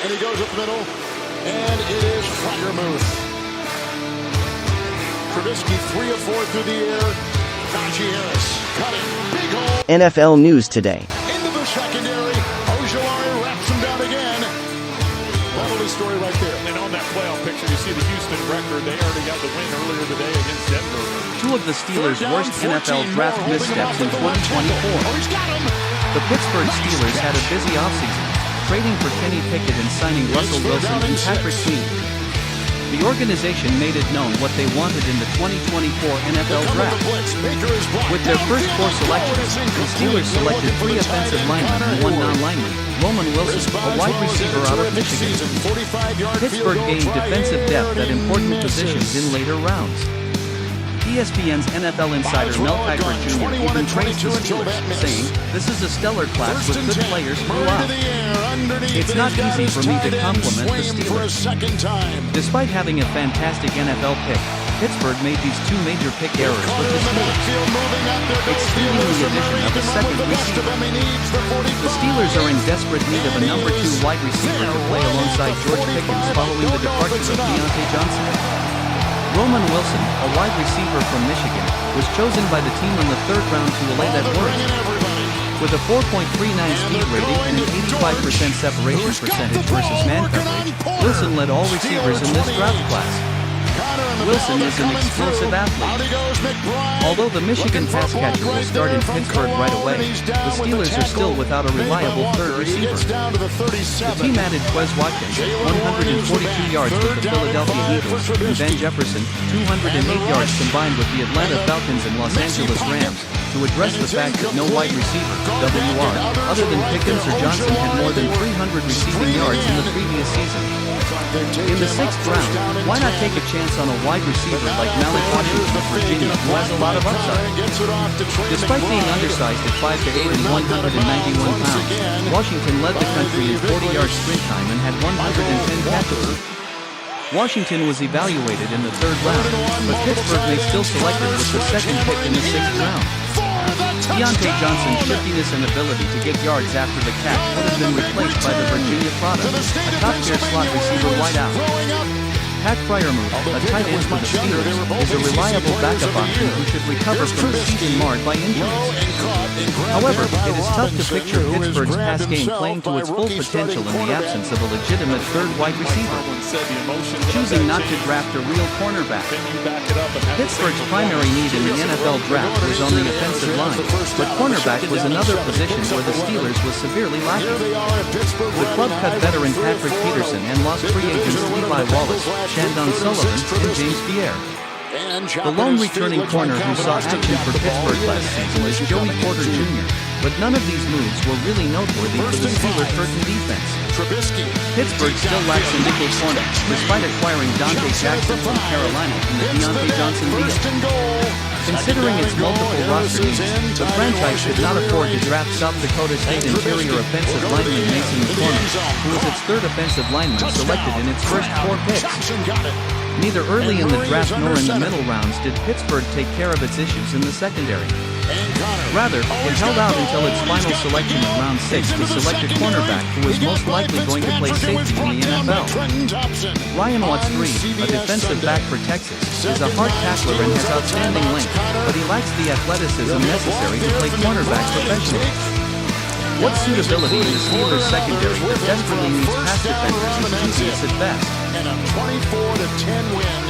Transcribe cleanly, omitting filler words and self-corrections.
And he goes up the middle, and it is Freiermuth. Trubisky 3 of 4 through the air. Najee Harris cutting, big hole. NFL News Today. Into the secondary. Ojulari wraps him down again. That'll be story right there. And on that playoff picture, you see the Houston record. They already got the win earlier today against Denver. Two of the Steelers' worst NFL draft missteps in 2024. He's got him. The Pittsburgh Steelers had a busy offseason, trading for Kenny Pickett and signing Russell Wilson and Patrick Queen. The organization made it known what they wanted in the 2024 NFL Draft. With their first 4 selections, the Steelers selected 3 offensive linemen and 1 non-lineman, Roman Wilson, a wide receiver out of Michigan. Pittsburgh gained defensive depth at important positions in later rounds. ESPN's NFL insider Mel Kiper Jr. even praised the Steelers, saying, "This is a stellar class with good players throughout. It's not easy for me to compliment the Steelers." Despite having a fantastic NFL pick, Pittsburgh made these 2 major pick errors with the Steelers, excluding the addition of a second receiver. The Steelers are in desperate need of a number 2 wide receiver to play alongside George Pickens following the departure of Deontay Johnson. Roman Wilson, a wide receiver from Michigan, was chosen by the team in the 3rd round to allay that worry. With a 4.39 speed rating and an 85% separation percentage versus man coverage, Wilson led all receivers in this draft class. Wilson is an explosive athlete. Although the Michigan pass catcher will start in Pittsburgh right away, the Steelers are still without a reliable 3rd receiver. The team added Quez Watkins, 142 yards with the Philadelphia Eagles, and Van Jefferson, 208 yards combined with the Atlanta Falcons and Los Angeles Rams, to address the fact that no wide receiver, WR, other than Pickens or Johnson had more than 300 receiving yards in the previous season. In the 6th round, why not take a chance on a wide receiver like Malik Washington of Virginia, who has a lot of upside? Despite being undersized at 5'8" and 191 pounds, Washington led the country in 40-yard sprint time and had 110 catches. Washington was evaluated in the 3rd round, but Pittsburgh may still select it with the 2nd pick in the 6th round. Deontay Johnson's shiftiness and ability to get yards after the catch would have been replaced by the Virginia product, a top-tier slot receiver wideout. Hak Cipta, a tight end for the Steelers, is a reliable backup option who should recover from a season marred by injuries. However, it is tough to picture Pittsburgh's pass game playing to its full potential in the absence of a legitimate 3rd wide receiver. Choosing not to draft a real cornerback. Pittsburgh's primary need in the NFL draft was on the offensive line, but cornerback was another position where the Steelers was severely lacking. The club cut veteran Patrick Peterson and lost free agents Levi Wallace, Shandon Sullivan, and James Pierre. The lone returning corner who saw action for Pittsburgh last season is Joey Porter Jr., but none of these moves were really noteworthy for the Steelers' curtain defense. Pittsburgh still lacks a nickel corner, despite acquiring Dante Jackson from Carolina in the Deontay Johnson deal. Considering its multiple roster needs, the franchise could not afford to draft South Dakota State interior offensive lineman Mason McCormick, who was its 3rd offensive lineman selected in its first 4 picks. Neither early in the draft nor in the middle rounds did Pittsburgh take care of its issues in the secondary. Rather, it held out until its final selection in round 6 to select a cornerback who was most likely going to play safety in the NFL. Ryan Watts III, a defensive back for Texas, is a hard tackler and has outstanding length, but he lacks the athleticism necessary to play cornerback professionally. What suitability in the Steelers' secondary that desperately needs pass defenders is dubious at best. And a 24-10 win